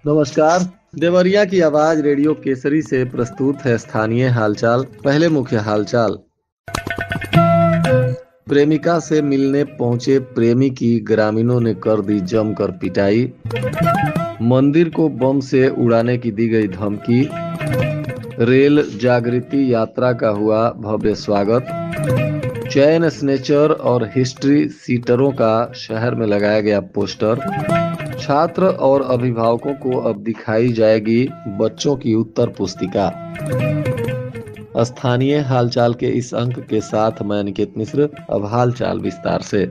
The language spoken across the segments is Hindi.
नमस्कार। देवरिया की आवाज रेडियो केसरी से प्रस्तुत है स्थानीय हालचाल। पहले मुख्य हालचाल। प्रेमिका से मिलने पहुंचे प्रेमी की ग्रामीणों ने कर दी जमकर पिटाई। मंदिर को बम से उड़ाने की दी गई धमकी। रेल जागृति यात्रा का हुआ भव्य स्वागत। चैन स्नेचर और हिस्ट्री सीटरों का शहर में लगाया गया पोस्टर। छात्र और अभिभावकों को अब दिखाई जाएगी बच्चों की उत्तर पुस्तिका। स्थानीय हालचाल के इस अंक के साथ मैं अनिकेत मिश्र। अब हालचाल विस्तार से।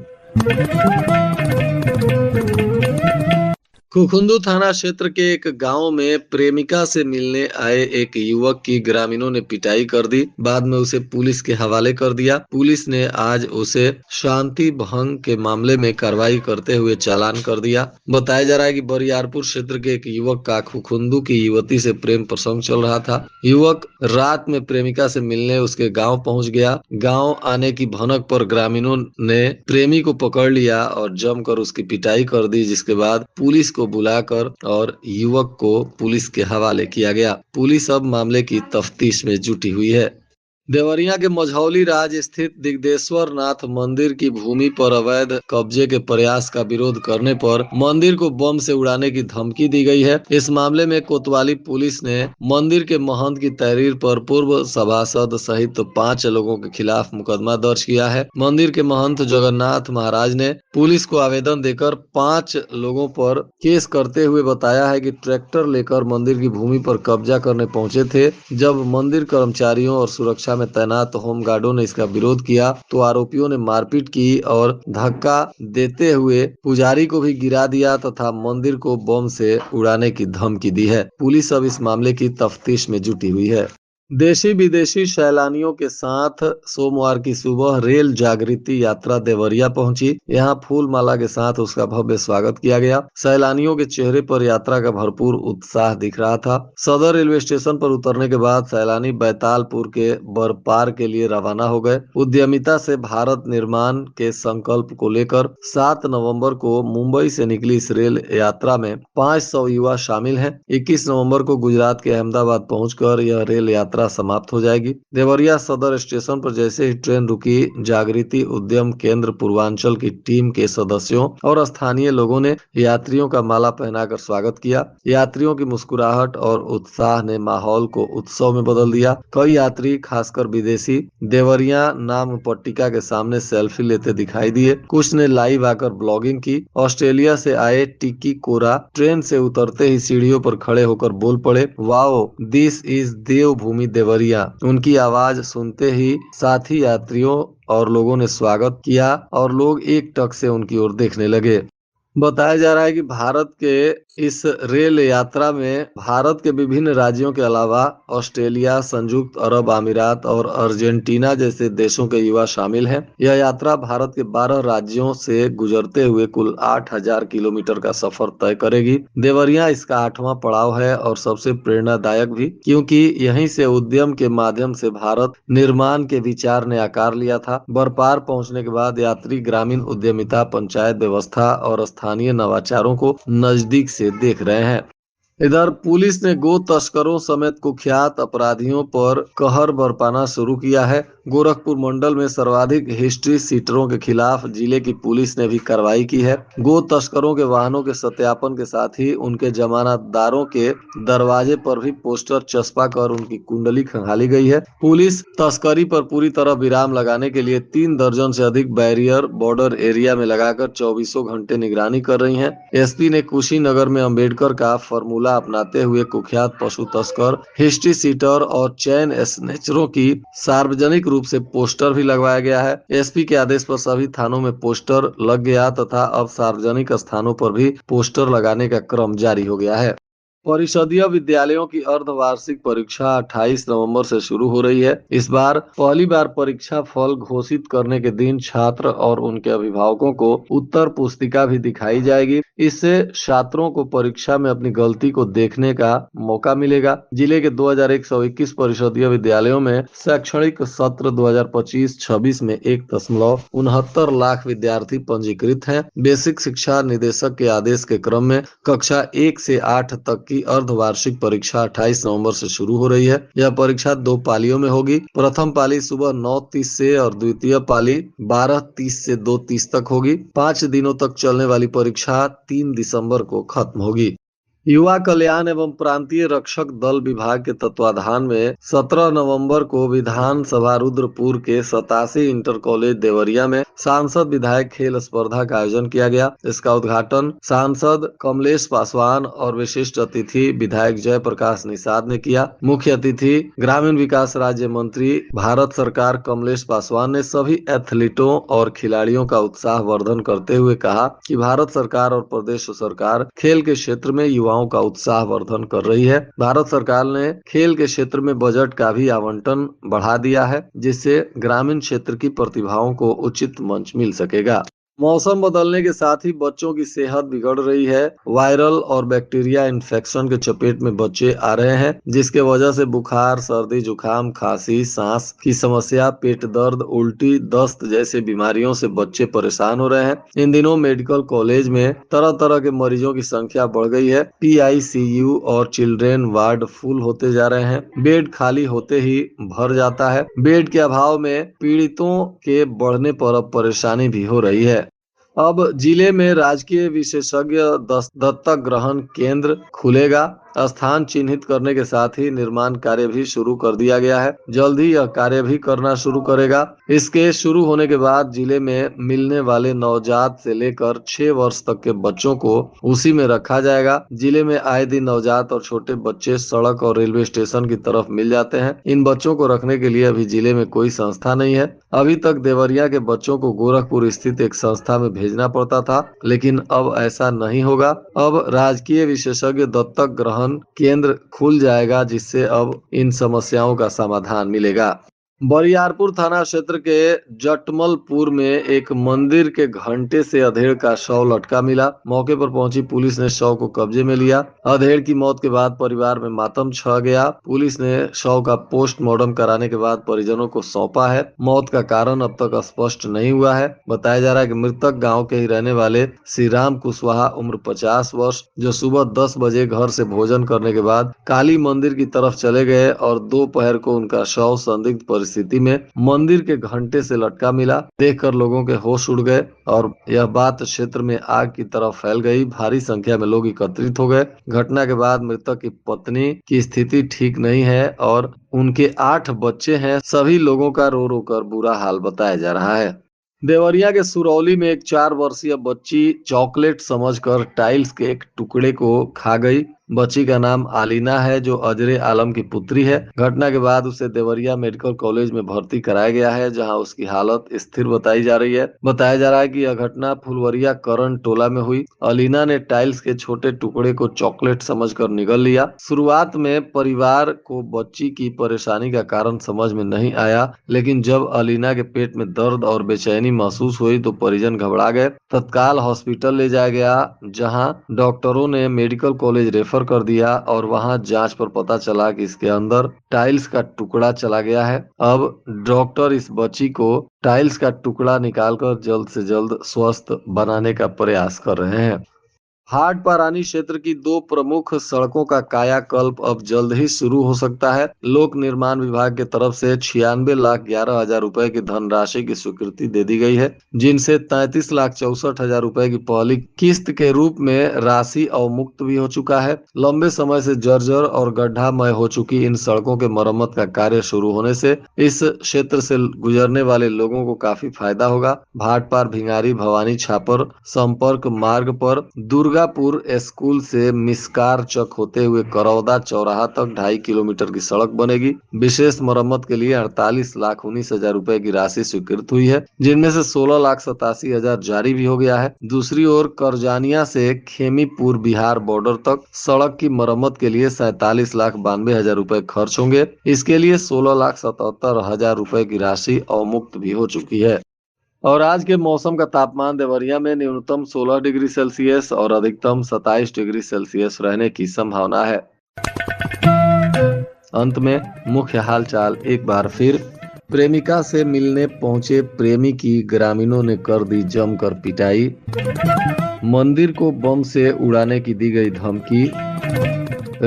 खुखुंदू थाना क्षेत्र के एक गांव में प्रेमिका से मिलने आए एक युवक की ग्रामीणों ने पिटाई कर दी। बाद में उसे पुलिस के हवाले कर दिया। पुलिस ने आज उसे शांति भंग के मामले में कार्रवाई करते हुए चालान कर दिया। बताया जा रहा है कि बरियारपुर क्षेत्र के एक युवक का खुखुंदू की युवती से प्रेम प्रसंग चल रहा था। युवक रात में प्रेमिका से मिलने उसके गाँव पहुँच गया। गाँव आने की भनक पर ग्रामीणों ने प्रेमी को पकड़ लिया और जमकर उसकी पिटाई कर दी, जिसके बाद पुलिस को बुलाकर और युवक को पुलिस के हवाले किया गया। पुलिस अब मामले की तफ्तीश में जुटी हुई है। देवरिया के मझौली राज स्थित दिग्देश्वर नाथ मंदिर की भूमि पर अवैध कब्जे के प्रयास का विरोध करने पर मंदिर को बम से उड़ाने की धमकी दी गई है। इस मामले में कोतवाली पुलिस ने मंदिर के महंत की तहरीर पर पूर्व सभासद सहित 5 लोगों के खिलाफ मुकदमा दर्ज किया है। मंदिर के महंत जगन्नाथ महाराज ने पुलिस को आवेदन देकर 5 लोगों पर केस करते हुए बताया है कि ट्रैक्टर लेकर मंदिर की भूमि पर कब्जा करने पहुंचे थे। जब मंदिर कर्मचारियों और सुरक्षा में तैनात होमगार्डों ने इसका विरोध किया तो आरोपियों ने मारपीट की और धक्का देते हुए पुजारी को भी गिरा दिया तथा मंदिर को बम से उड़ाने की धमकी दी है। पुलिस अब इस मामले की तफ्तीश में जुटी हुई है। देशी विदेशी सैलानियों के साथ सोमवार की सुबह रेल जागृति यात्रा देवरिया पहुंची। यहां फूल माला के साथ उसका भव्य स्वागत किया गया। सैलानियों के चेहरे पर यात्रा का भरपूर उत्साह दिख रहा था। सदर रेलवे स्टेशन पर उतरने के बाद सैलानी बैतालपुर के बरपार के लिए रवाना हो गए। उद्यमिता से भारत निर्माण के संकल्प को लेकर 7 नवंबर को मुंबई से निकली इस रेल यात्रा में 500 युवा शामिल हैं। 21 नवंबर को गुजरात के अहमदाबाद पहुंचकर यह रेल यात्रा समाप्त हो जाएगी। देवरिया सदर स्टेशन पर जैसे ही ट्रेन रुकी, जागृति उद्यम केंद्र पूर्वांचल की टीम के सदस्यों और स्थानीय लोगों ने यात्रियों का माला पहनाकर स्वागत किया। यात्रियों की मुस्कुराहट और उत्साह ने माहौल को उत्सव में बदल दिया। कई यात्री, खासकर विदेशी, देवरिया नाम पट्टिका के सामने सेल्फी लेते दिखाई दिए। कुछ ने लाइव आकर ब्लॉगिंग की। ऑस्ट्रेलिया से आए टिकी कोरा ट्रेन से उतरते ही सीढ़ियों पर खड़े होकर बोल पड़े, वाओ दिस इज देवभूमि देवरिया। उनकी आवाज सुनते ही साथी यात्रियों और लोगों ने स्वागत किया और लोग एकटक से उनकी ओर देखने लगे। बताया जा रहा है कि भारत के इस रेल यात्रा में भारत के विभिन्न राज्यों के अलावा ऑस्ट्रेलिया, संयुक्त अरब अमीरात और अर्जेंटीना जैसे देशों के युवा शामिल हैं। यह यात्रा भारत के 12 राज्यों से गुजरते हुए कुल 8000 किलोमीटर का सफर तय करेगी। देवरिया इसका 8वां पड़ाव है और सबसे प्रेरणादायक भी, क्योंकि यहीं से उद्यम के माध्यम से भारत निर्माण के विचार ने आकार लिया था। बरपार पहुंचने के बाद यात्री ग्रामीण उद्यमिता, पंचायत व्यवस्था और स्थानीय नवाचारों को नजदीक से देख रहे हैं। इधर पुलिस ने गो तस्करों समेत कुख्यात अपराधियों पर कहर बरपाना शुरू किया है। गोरखपुर मंडल में सर्वाधिक हिस्ट्री सीटरों के खिलाफ जिले की पुलिस ने भी कार्रवाई की है। गो तस्करों के वाहनों के सत्यापन के साथ ही उनके जमानतदारों के दरवाजे पर भी पोस्टर चस्पा कर उनकी कुंडली खंगाली गई है। पुलिस तस्करी पर पूरी तरह विराम लगाने के लिए 3 दर्जन से अधिक बैरियर बॉर्डर एरिया में लगाकर 24 घंटे निगरानी कर रही है। एसपी ने कुशीनगर में अम्बेडकर का फॉर्मूला अपनाते हुए कुख्यात पशु तस्कर, हिस्ट्री सीटर और चैन स्नेचरों की सार्वजनिक रूप से पोस्टर भी लगवाया गया है। एसपी के आदेश पर सभी थानों में पोस्टर लग गया तथा अब सार्वजनिक स्थानों पर भी पोस्टर लगाने का क्रम जारी हो गया है। परिषदीय विद्यालयों की अर्धवार्षिक परीक्षा 28 नवंबर से शुरू हो रही है। इस बार पहली बार परीक्षा फल घोषित करने के दिन छात्र और उनके अभिभावकों को उत्तर पुस्तिका भी दिखाई जाएगी। इससे छात्रों को परीक्षा में अपनी गलती को देखने का मौका मिलेगा। जिले के 2121 परिषदीय विद्यालयों में शैक्षणिक सत्र 2025-26 में 1.69 लाख विद्यार्थी पंजीकृत हैं। बेसिक शिक्षा निदेशक के आदेश के क्रम में कक्षा 1 से 8 तक की अर्धवार्षिक परीक्षा 28 नवंबर से शुरू हो रही है। यह परीक्षा 2 पालियों में होगी। प्रथम पाली सुबह 9:30 से और द्वितीय पाली 12:30 से 2:30 तक होगी। 5 दिनों तक चलने वाली परीक्षा 3 दिसंबर को खत्म होगी। युवा कल्याण एवं प्रांतीय रक्षक दल विभाग के तत्वाधान में 17 नवंबर को विधानसभा रुद्रपुर के 87 इंटर कॉलेज देवरिया में सांसद विधायक खेल स्पर्धा का आयोजन किया गया। इसका उद्घाटन सांसद कमलेश पासवान और विशिष्ट अतिथि विधायक जय प्रकाश निषाद ने किया। मुख्य अतिथि ग्रामीण विकास राज्य मंत्री भारत सरकार कमलेश पासवान ने सभी एथलीटों और खिलाड़ियों का उत्साह वर्धन करते हुए कहा कि भारत सरकार और प्रदेश सरकार खेल के क्षेत्र में युवाओं का उत्साह वर्धन कर रही है। भारत सरकार ने खेल के क्षेत्र में बजट का भी आवंटन बढ़ा दिया है, जिससे ग्रामीण क्षेत्र की प्रतिभाओं को उचित मंच मिल सकेगा। मौसम बदलने के साथ ही बच्चों की सेहत बिगड़ रही है। वायरल और बैक्टीरिया इन्फेक्शन के चपेट में बच्चे आ रहे हैं, जिसके वजह से बुखार, सर्दी, जुकाम, खांसी, सांस की समस्या, पेट दर्द, उल्टी, दस्त जैसे बीमारियों से बच्चे परेशान हो रहे हैं। इन दिनों मेडिकल कॉलेज में तरह तरह के मरीजों की संख्या बढ़ गई है। PICU और चिल्ड्रेन वार्ड फुल होते जा रहे हैं। बेड खाली होते ही भर जाता है। बेड के अभाव में पीड़ितों के बढ़ने पर अब परेशानी भी हो रही है। अब जिले में राजकीय विशेषज्ञ दत्तक ग्रहण केंद्र खुलेगा। स्थान चिन्हित करने के साथ ही निर्माण कार्य भी शुरू कर दिया गया है। जल्द ही यह कार्य भी करना शुरू करेगा। इसके शुरू होने के बाद जिले में मिलने वाले नवजात से लेकर 6 वर्ष तक के बच्चों को उसी में रखा जाएगा। जिले में आए दिन नवजात और छोटे बच्चे सड़क और रेलवे स्टेशन की तरफ मिल जाते हैं। इन बच्चों को रखने के लिए अभी जिले में कोई संस्था नहीं है। अभी तक देवरिया के बच्चों को गोरखपुर स्थित एक संस्था में भेजना पड़ता था, लेकिन अब ऐसा नहीं होगा। अब राजकीय विशेषज्ञ दत्तक ग्रहण केंद्र खुल जाएगा, जिससे अब इन समस्याओं का समाधान मिलेगा। बरियारपुर थाना क्षेत्र के जटमलपुर में एक मंदिर के घंटे से अधेड़ का शव लटका मिला। मौके पर पहुंची पुलिस ने शव को कब्जे में लिया। अधेड़ की मौत के बाद परिवार में मातम छा गया। पुलिस ने शव का पोस्टमार्टम कराने के बाद परिजनों को सौंपा है। मौत का कारण अब तक स्पष्ट नहीं हुआ है। बताया जा रहा है कि मृतक गांव के ही रहने वाले श्री राम कुशवाहा उम्र 50 वर्ष, जो सुबह 10 बजे घर से भोजन करने के बाद काली मंदिर की तरफ चले गए और दोपहर को उनका शव संदिग्ध परिस्थिति में मंदिर के घंटे से लटका मिला। देखकर लोगों के होश उड़ गए और यह बात क्षेत्र में आग की तरह फैल गई। भारी संख्या में लोग एकत्रित हो गए। घटना के बाद मृतक की पत्नी की स्थिति ठीक नहीं है और उनके 8 बच्चे हैं। सभी लोगों का रो रो कर बुरा हाल बताया जा रहा है। देवरिया के सुरौली में एक 4 वर्षीय बच्ची चॉकलेट समझकर टाइल्स के एक टुकड़े को खा गई। बच्ची का नाम आलीना है, जो अजरे आलम की पुत्री है। घटना के बाद उसे देवरिया मेडिकल कॉलेज में भर्ती कराया गया है, जहां उसकी हालत स्थिर बताई जा रही है। बताया जा रहा है कि यह घटना फुलवरिया करण टोला में हुई। अलीना ने टाइल्स के छोटे टुकड़े को चॉकलेट समझकर निगल लिया। शुरुआत में परिवार को बच्ची की परेशानी का कारण समझ में नहीं आया, लेकिन जब अलीना के पेट में दर्द और बेचैनी महसूस हुई तो परिजन घबरा गए। तत्काल हॉस्पिटल ले जाया गया, जहां डॉक्टरों ने मेडिकल कॉलेज रेफर कर दिया और वहां जांच पर पता चला कि इसके अंदर टाइल्स का टुकड़ा चला गया है। अब डॉक्टर इस बच्ची को टाइल्स का टुकड़ा निकालकर जल्द से जल्द स्वस्थ बनाने का प्रयास कर रहे हैं। हाट पारानी क्षेत्र की 2 प्रमुख सड़कों का कायाकल्प अब जल्द ही शुरू हो सकता है। लोक निर्माण विभाग की तरफ से 96,11,000 रुपए की धनराशि की स्वीकृति दे दी गई है, जिनसे 33,64,000 रुपए की पहली किस्त के रूप में राशि अवमुक्त भी हो चुका है। लंबे समय से जर्जर और गड्ढामय हो चुकी इन सड़कों के मरम्मत का कार्य शुरू होने से इस क्षेत्र से गुजरने वाले लोगों को काफी फायदा होगा। भाटपार भिंगारी भवानी छापर संपर्क मार्ग पर दुर्ग दुर्गापुर स्कूल से मिस्कार चक होते हुए करौदा चौराहा तक 2.5 किलोमीटर की सड़क बनेगी। विशेष मरम्मत के लिए 48,19,000 रुपए की राशि स्वीकृत हुई है, जिनमें से 16,87,000 जारी भी हो गया है। दूसरी ओर करजानिया से खेमीपुर बिहार बॉर्डर तक सड़क की मरम्मत के लिए 47,92,000 रुपए खर्च होंगे। इसके लिए 16,77,000 रुपए की राशि अवमुक्त भी हो चुकी है। और आज के मौसम का तापमान देवरिया में न्यूनतम 16 डिग्री सेल्सियस और अधिकतम 27 डिग्री सेल्सियस रहने की संभावना है। अंत में मुख्य हालचाल एक बार फिर। प्रेमिका से मिलने पहुंचे प्रेमी की ग्रामीणों ने कर दी जमकर पिटाई। मंदिर को बम से उड़ाने की दी गई धमकी।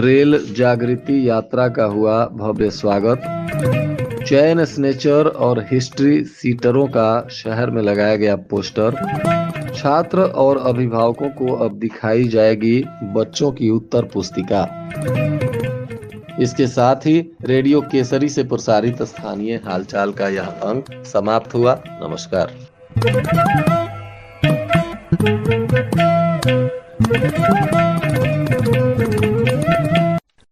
रेल जागृति यात्रा का हुआ भव्य स्वागत। चैन स्नेचर और हिस्ट्री सीटरों का शहर में लगाया गया पोस्टर। छात्र और अभिभावकों को अब दिखाई जाएगी बच्चों की उत्तर पुस्तिका। इसके साथ ही रेडियो केसरी से प्रसारित स्थानीय हालचाल का यह अंक समाप्त हुआ। नमस्कार।